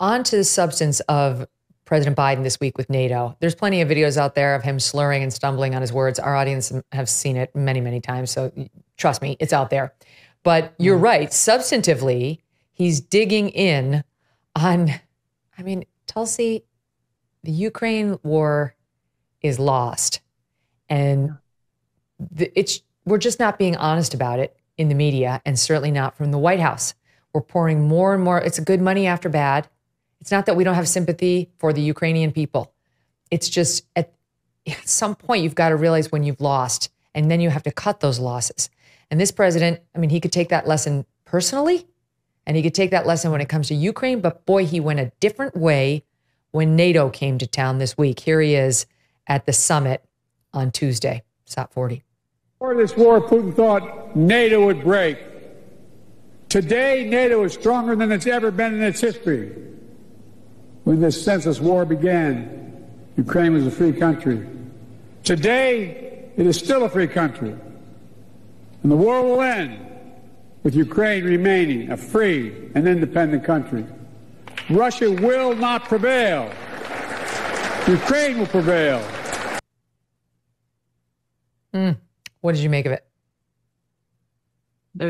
On to the substance of President Biden this week with NATO. There's plenty of videos out there of him slurring and stumbling on his words. Our audience have seen it many, many times. So trust me, it's out there. But you're right. Substantively, he's digging in on, Tulsi, the Ukraine war is lost. And we're just not being honest about it in the media, and certainly not from the White House. We're pouring more and more. It's good money after bad. It's not that we don't have sympathy for the Ukrainian people. It's just at some point, you've got to realize when you've lost, and then you have to cut those losses. And this president, he could take that lesson personally, and he could take that lesson when it comes to Ukraine. But boy, he went a different way when NATO came to town this week. Here he is at the summit on Tuesday, SOT 40. Before this war, Putin thought NATO would break. Today, NATO is stronger than it's ever been in its history. When this senseless war began, Ukraine was a free country. Today, it is still a free country. And the war will end with Ukraine remaining a free and independent country. Russia will not prevail. Ukraine will prevail. What did you make of it?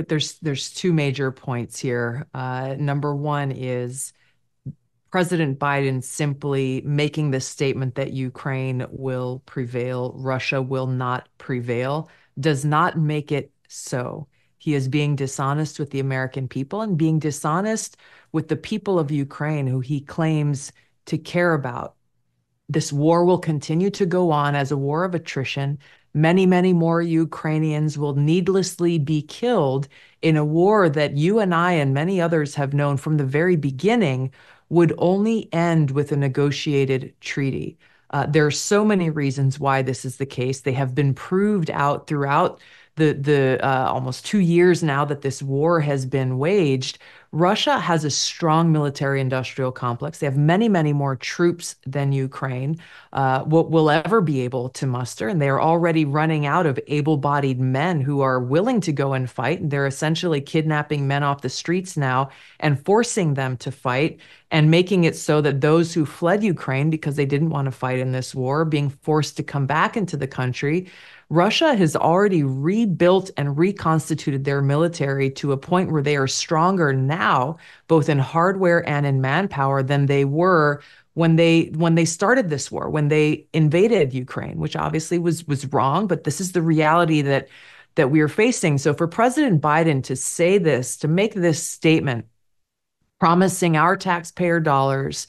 There's two major points here. Number one is President Biden simply making the statement that Ukraine will prevail, Russia will not prevail, does not make it so. He is being dishonest with the American people and being dishonest with the people of Ukraine, who he claims to care about. This war will continue to go on as a war of attrition. Many, many more Ukrainians will needlessly be killed in a war that you and I and many others have known from the very beginning would only end with a negotiated treaty. There are so many reasons why this is the case. They have been proved out throughout the almost 2 years now that this war has been waged. Russia has a strong military-industrial complex. They have many, many more troops than Ukraine will ever be able to muster, and they are already running out of able-bodied men who are willing to go and fight. And they're essentially kidnapping men off the streets now and forcing them to fight, and making it so that those who fled Ukraine because they didn't want to fight in this war are being forced to come back into the country. Russia has already rebuilt and reconstituted their military to a point where they are stronger now, both in hardware and in manpower, than they were when they started this war, when they invaded Ukraine, which obviously was wrong. But this is the reality that we are facing. So for President Biden to say this, to make this statement, promising our taxpayer dollars,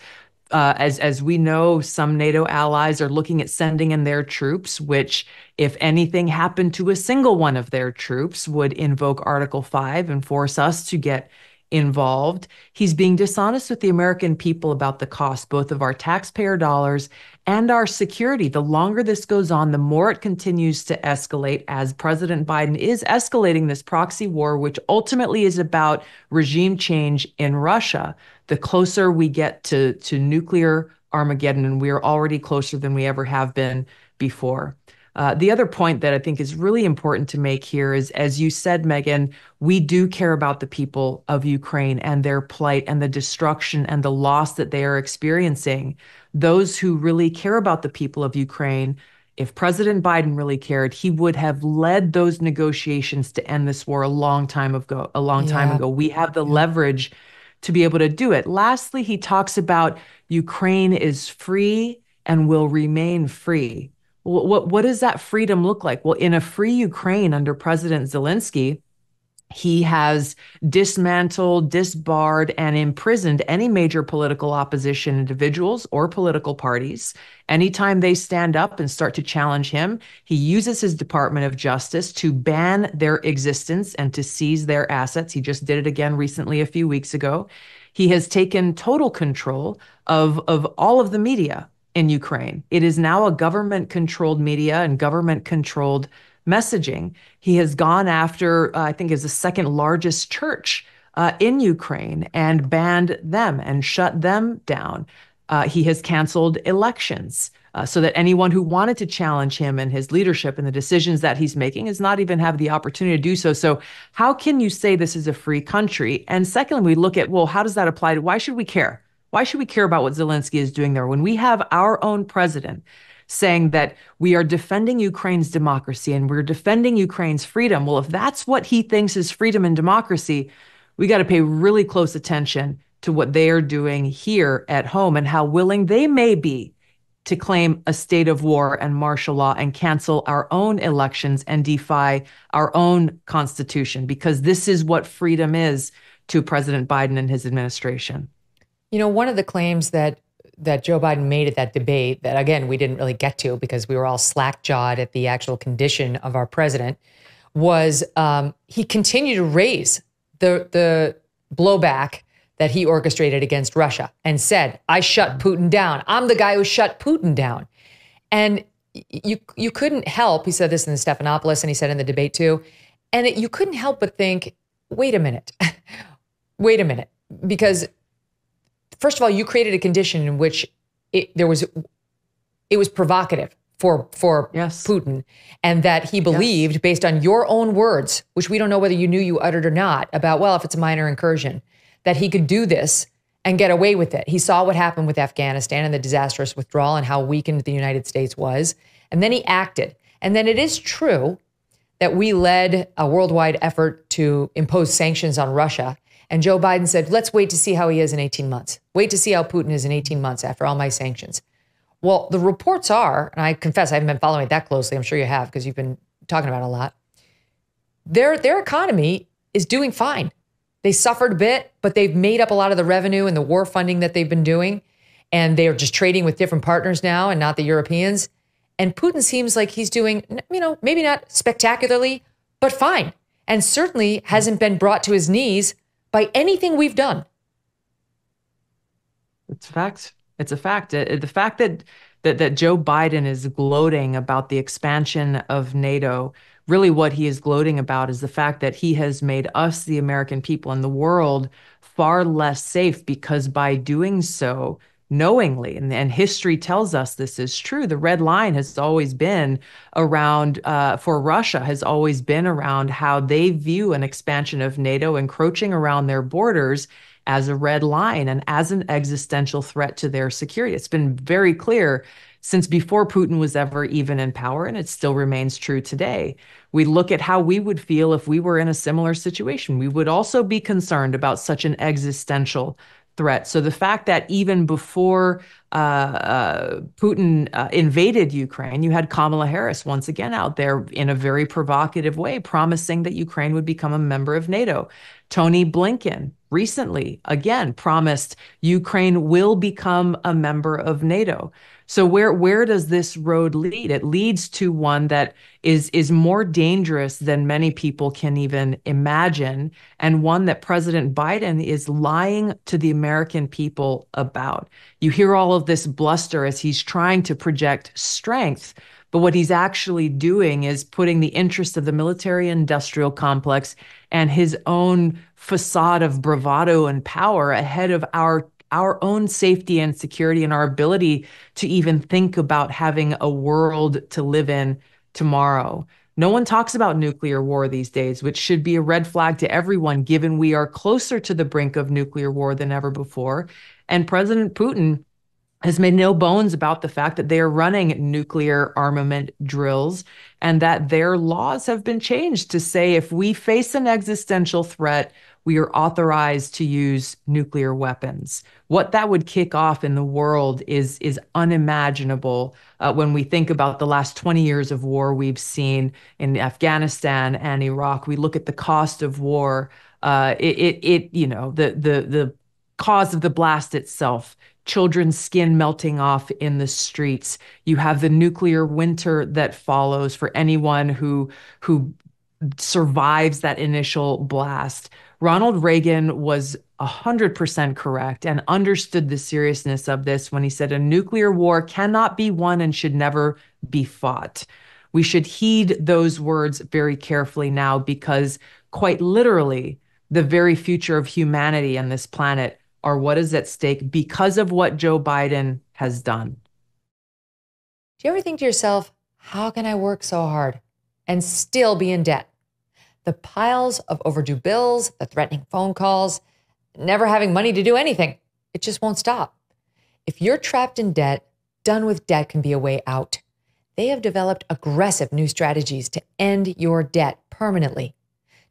as we know, some NATO allies are looking at sending in their troops, which, if anything happened to a single one of their troops, would invoke Article 5 and force us to get involved. He's being dishonest with the American people about the cost, both of our taxpayer dollars and our security. The longer this goes on, the more it continues to escalate, as President Biden is escalating this proxy war, which ultimately is about regime change in Russia. The closer we get to nuclear Armageddon, and we are already closer than we ever have been before. The other point that I think is really important to make here is, as you said, Megyn, we do care about the people of Ukraine and their plight and the destruction and the loss that they are experiencing. Those who really care about the people of Ukraine, if President Biden really cared, he would have led those negotiations to end this war a long time ago. We have the leverage to be able to do it. Lastly, he talks about Ukraine is free and will remain free. What does that freedom look like? Well, in a free Ukraine under President Zelensky, he has dismantled, disbarred, and imprisoned any major political opposition individuals or political parties. Anytime they stand up and start to challenge him, he uses his Department of Justice to ban their existence and to seize their assets. He just did it again recently, a few weeks ago. He has taken total control of all of the media in Ukraine. It is now a government-controlled media and government-controlled messaging. He has gone after, I think, is the second largest church in Ukraine and banned them and shut them down. He has canceled elections so that anyone who wanted to challenge him and his leadership and the decisions that he's making does not even have the opportunity to do so. So how can you say this is a free country? And secondly, we look at, well, how does that apply to, why should we care Why should we care about what Zelensky is doing there when we have our own president saying that we are defending Ukraine's democracy and we're defending Ukraine's freedom? Well, if that's what he thinks is freedom and democracy, we got to pay really close attention to what they are doing here at home and how willing they may be to claim a state of war and martial law and cancel our own elections and defy our own constitution, because this is what freedom is to President Biden and his administration. You know, one of the claims that Joe Biden made at that debate that, again, we didn't really get to because we were all slack-jawed at the actual condition of our president was he continued to raise the blowback that he orchestrated against Russia and said, I shut Putin down. I'm the guy who shut Putin down. And you couldn't help, he said this in the Stephanopoulos and he said in the debate too, and you couldn't help but think, wait a minute, because first of all, you created a condition in which it was provocative for yes. Putin, and that he believed, yes, based on your own words, which we don't know whether you knew you uttered or not, about, well, if it's a minor incursion, that he could do this and get away with it. He saw what happened with Afghanistan and the disastrous withdrawal and how weakened the United States was. And then he acted. And then it is true that we led a worldwide effort to impose sanctions on Russia. And Joe Biden said, let's wait to see how he is in 18 months. Wait to see how Putin is in 18 months after all my sanctions. Well, the reports are, and I confess I haven't been following it that closely. I'm sure you have because you've been talking about it a lot. Their economy is doing fine. They suffered a bit, but they've made up a lot of the revenue and the war funding that they've been doing. And they are just trading with different partners now and not the Europeans. And Putin seems like he's doing, maybe not spectacularly, but fine. And certainly hasn't been brought to his knees by anything we've done. It's a fact. It's a fact. The fact that Joe Biden is gloating about the expansion of NATO, really what he is gloating about is the fact that he has made us, the American people, and the world far less safe, because by doing so knowingly, and history tells us this is true, the red line has always been around, for Russia, has always been around how they view an expansion of NATO encroaching around their borders as a red line and as an existential threat to their security. It's been very clear since before Putin was ever even in power, and it still remains true today. We look at how we would feel if we were in a similar situation. We would also be concerned about such an existential threat. So the fact that even before Putin invaded Ukraine, you had Kamala Harris once again out there in a very provocative way, promising that Ukraine would become a member of NATO. Tony Blinken recently, again, promised Ukraine will become a member of NATO. So where does this road lead? It leads to one that is more dangerous than many people can even imagine, and one that President Biden is lying to the American people about. You hear all of this bluster as he's trying to project strength, but what he's actually doing is putting the interest of the military-industrial complex and his own facade of bravado and power ahead of our own safety and security and our ability to even think about having a world to live in tomorrow. No one talks about nuclear war these days, which should be a red flag to everyone, given we are closer to the brink of nuclear war than ever before. And President Putin has made no bones about the fact that they are running nuclear armament drills and that their laws have been changed to say if we face an existential threat, we are authorized to use nuclear weapons. What that would kick off in the world is unimaginable when we think about the last 20 years of war we've seen in Afghanistan and Iraq. We look at the cost of war, the cause of the blast itself, children's skin melting off in the streets. You have the nuclear winter that follows for anyone who survives that initial blast. Ronald Reagan was 100% correct and understood the seriousness of this when he said a nuclear war cannot be won and should never be fought. We should heed those words very carefully now, because quite literally, the very future of humanity and this planet are what is at stake because of what Joe Biden has done. Do you ever think to yourself, how can I work so hard and still be in debt? The piles of overdue bills, the threatening phone calls, never having money to do anything. It just won't stop. If you're trapped in debt, Done with Debt can be a way out. They have developed aggressive new strategies to end your debt permanently.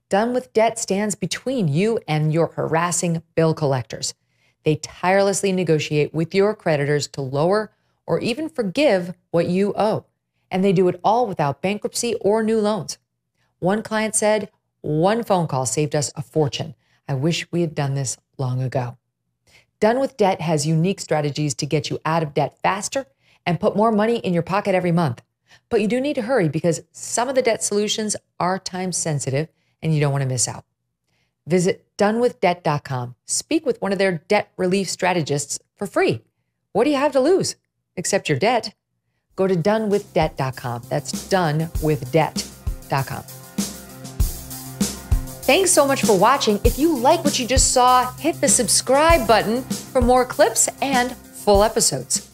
Done with Debt stands between you and your harassing bill collectors. They tirelessly negotiate with your creditors to lower or even forgive what you owe. And they do it all without bankruptcy or new loans. One client said, "One phone call saved us a fortune. I wish we had done this long ago." Done with Debt has unique strategies to get you out of debt faster and put more money in your pocket every month. But you do need to hurry because some of the debt solutions are time sensitive and you don't want to miss out. Visit donewithdebt.com. Speak with one of their debt relief strategists for free. What do you have to lose? Except your debt. Go to donewithdebt.com. That's donewithdebt.com. Thanks so much for watching. If you like what you just saw, hit the subscribe button for more clips and full episodes.